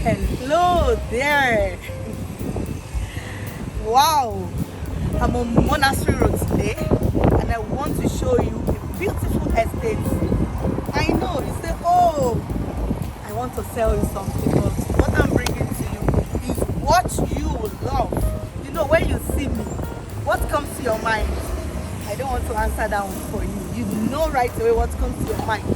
Hello there. Wow, I'm on Monastery Road today and I want to show you a beautiful estate. I know you say, oh, I want to sell you something, but what I'm bringing to you is what you love. You know, when you see me, what comes to your mind? I don't want to answer that one for you. You know right away what comes to your mind.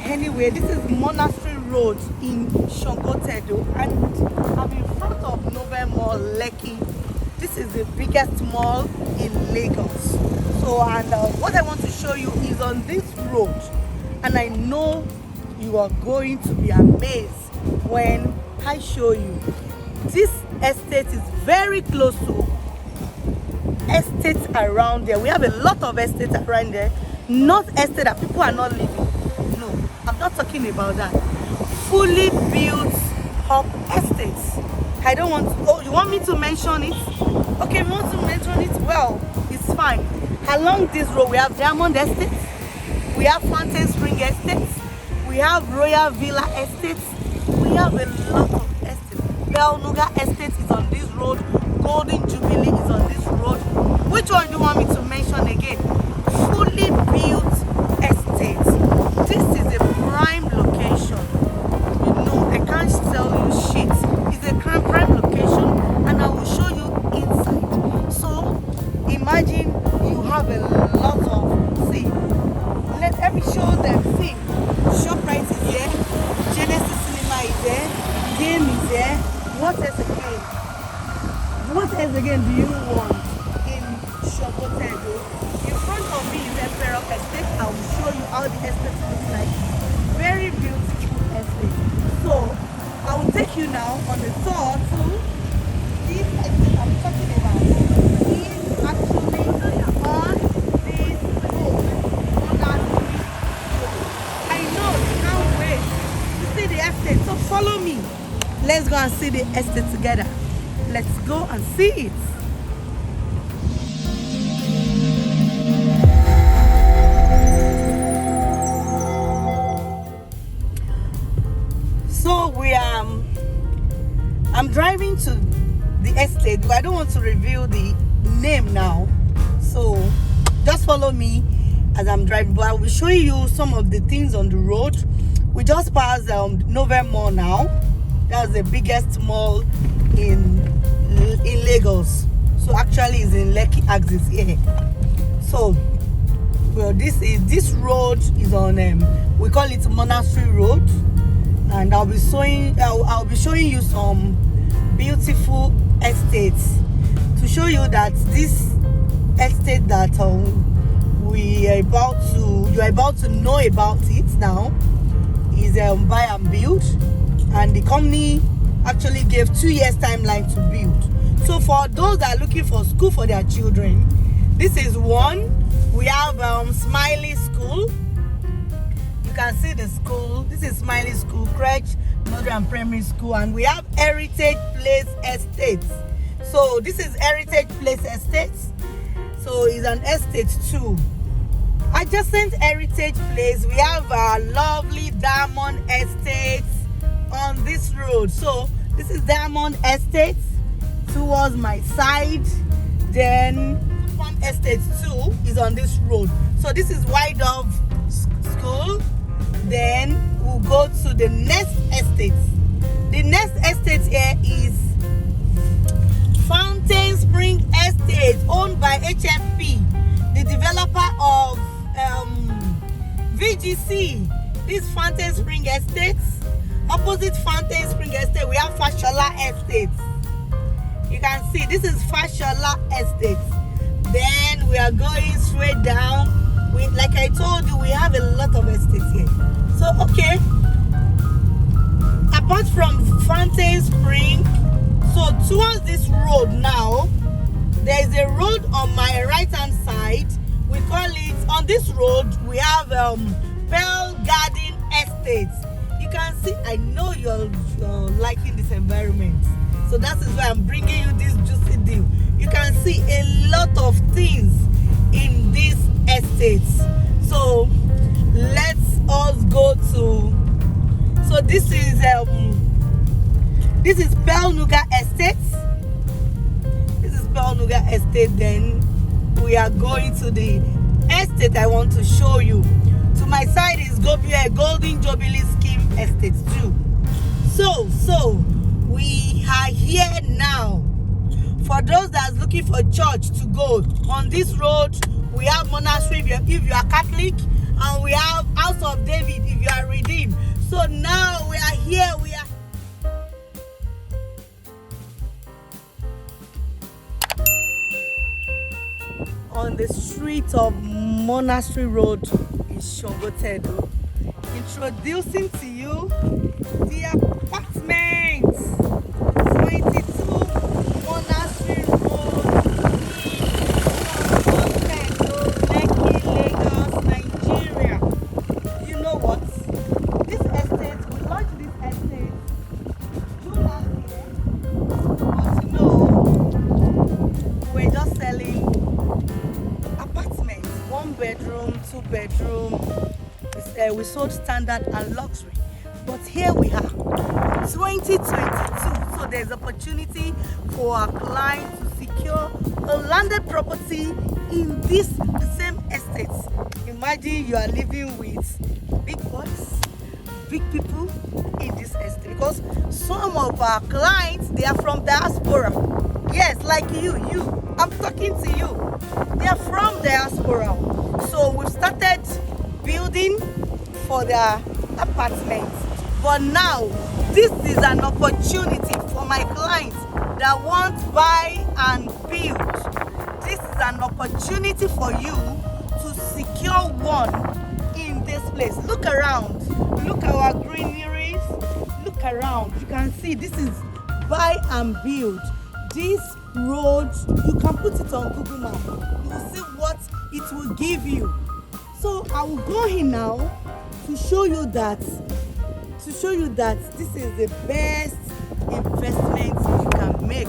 Anyway, this is Monastery Road in Sangotedo and I'm in front of Novare Mall, Lekki. This is the biggest mall in Lagos. So, and what I want to show you is on this road, and I know you are going to be amazed when I show you. This estate is very close to estates around there. We have a lot of estates around there, not estate that people are not living. No, I'm not talking about that. Fully built up estates. I don't want to, oh, you want me to mention it? Okay, you want to mention it? Well, it's fine. Along this road, we have Diamond Estates, we have Fountain Spring Estates, we have Royal Villa Estates, we have a lot of estates. Belnuga Estate is on this road, Golden Jubilee is on this road. Which one do you want me to mention again? Fully built estates. This is a prime location. You know, I can't tell you shit. It's a prime location, and I will show you inside. So imagine you have a lot of, see, let me show them. See, Shoprite is there, Genesis Cinema is there, Game is there. What else again? What else again do you want in Sangotedo? In front of me is Emperor Estate. I will show you how the estate looks like. Very beautiful estate. So I will take you now on the tour to this estate I'm talking about. Is actually on this road. On that road. I know you can't wait to see the estate. So follow me. Let's go and see the estate together. Let's go and see it. So I'm driving to the estate, but I don't want to reveal the name now. So just follow me as I'm driving. But I will show you some of the things on the road. We just passed Novare Mall now. That's the biggest mall in Lagos. So actually it's in Lekki axis here. So well, this road is on we call it Monastery Road, and I'll be showing you some beautiful estates to show you that this estate that you're about to know about it now is buy and build, and the company actually gave 2 years timeline to build. So for those that are looking for school for their children, this is one. We have Smiley School. You can see the school. This is Smiley School, crèche, Northern Primary School, and we have Heritage Place Estates. So this is Heritage Place Estates. So it's an estate too. Adjacent Heritage Place, we have a lovely Diamond Estates on this road. So this is Diamond Estates towards my side. Then Farm Estate 2 is on this road. So this is White Dove School. Then we'll go to the next estate. The next estate here is Fountain Spring Estate, owned by HFP, the developer of VGC. This Fountain Spring Estates. Opposite Fountain Spring Estate, we have Fashola Estates. You can see this is Fashola Estates. Then we are going straight down. Like I told you, we have a lot of estates here. So okay, apart from Fountain Spring, so towards this road now, there is a road on my right hand side. We call it, on this road we have Pearl Garden Estates. You can see, I know you're liking this environment, so that is why I'm bringing you this juicy deal. You can see a lot of things in these estates. So let's us go to, so this is This is Belnuga Estate. This is Belnuga Estate. Then we are going to the estate I want to show you. To my side is Golden Jubilee Scheme Estate too. So we are here now. For those that's looking for church to go, on this road we have Monastery if you are Catholic, and we have House of David if you are redeemed. So now we are here. We are on the street of Monastery Road in Sangotedo, introducing to you the apartments. 22 Monastery Road in Sangotedo, Lekki, Lagos, Nigeria. You know what? This estate, we launched this estate June last year, but you know, we're just selling apartments, 1 bedroom, 2 bedroom. We sold standard and luxury, but here we are, 2022. So there's opportunity for our client to secure a landed property in this same estate. Imagine you are living with big boys, big people in this estate, because some of our clients, they are from diaspora. Yes, like you, I'm talking to you. They are from diaspora. So we've started building for their apartments. But now, this is an opportunity for my clients that want to buy and build. This is an opportunity for you to secure one in this place. Look around. Look at our greeneries. Look around. You can see this is buy and build. This road, you can put it on Google Maps. You will see what it will give you. So I will go in now to show you that this is the best investment you can make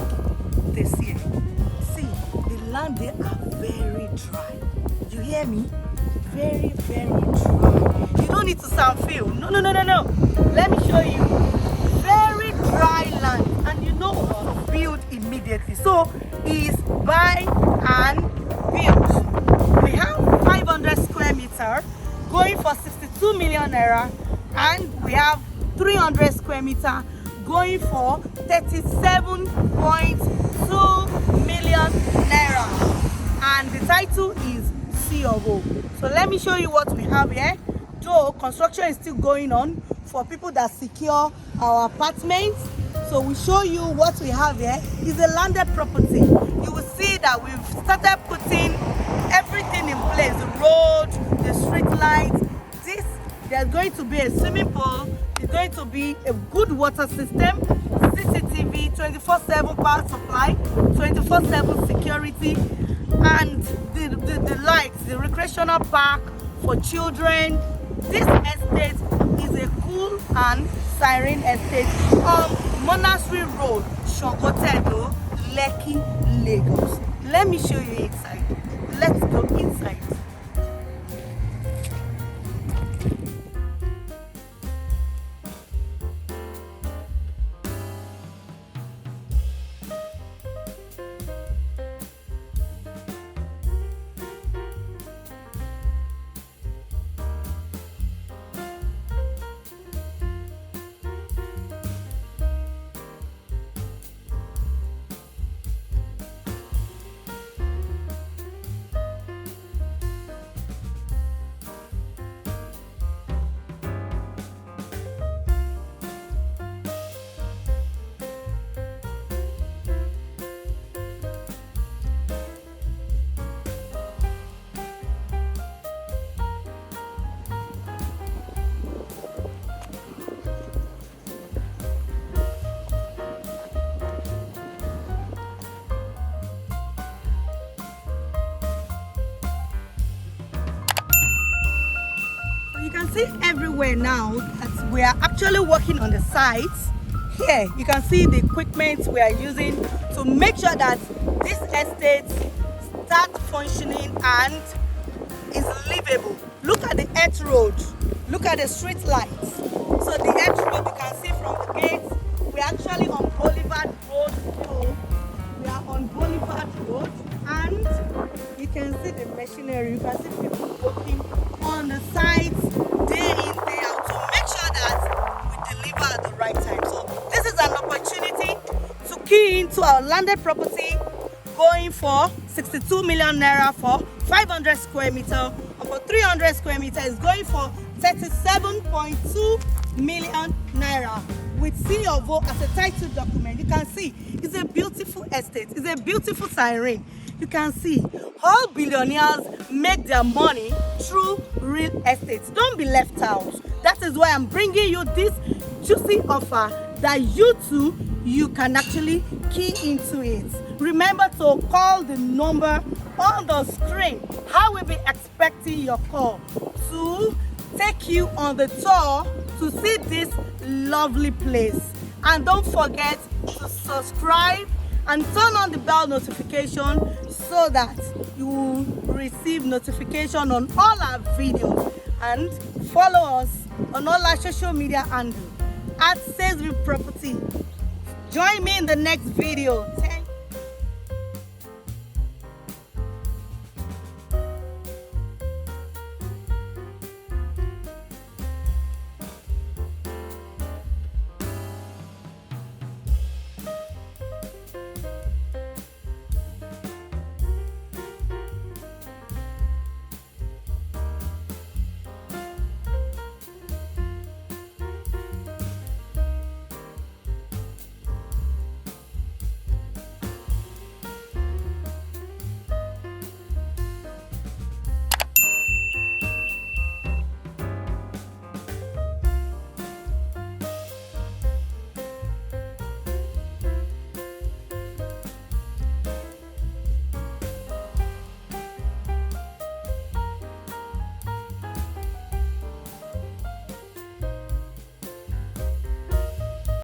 this year. See, the land there are very dry. You hear me? Very, very dry. You don't need to sound feel. No. Let me show you. Very dry land, and you know what? Build immediately. So is buy and build. We have 500 square meter going for 62 million naira, and we have 300 square meter going for 37.2 million naira, and the title is C of O. So let me show you what we have here. Though construction is still going on for people that secure our apartments, so we show you what we have here. Is a landed property. You will see that we've started putting everything in place: the road, the street lights. There's going to be a swimming pool. It's going to be a good water system, CCTV, 24/7 power supply, 24/7 security, and the lights, the recreational park for children. This estate is a cool and siren estate on Monastery Road, Sangotedo, Lekki, Lagos. Let me show you inside. Let's go inside. You can see everywhere now that we are actually working on the sites. Here you can see the equipment we are using to make sure that this estate starts functioning and is livable. Look at the earth road. Look at the street lights. So the earth road, you can see from the gates, we're actually on into our landed property going for 62 million naira for 500 square meter, and for 300 square meter is going for 37.2 million naira with seal of vote as a title document. You can see it's a beautiful estate, it's a beautiful siren. You can see all billionaires make their money through real estate. Don't be left out. That is why I'm bringing you this juicy offer that you too, you can actually key into it. Remember to call the number on the screen. I will be expecting your call to take you on the tour to see this lovely place. And don't forget to subscribe and turn on the bell notification so that you will receive notification on all our videos, and follow us on all our social media handles at Salesville Property. Join me in the next video.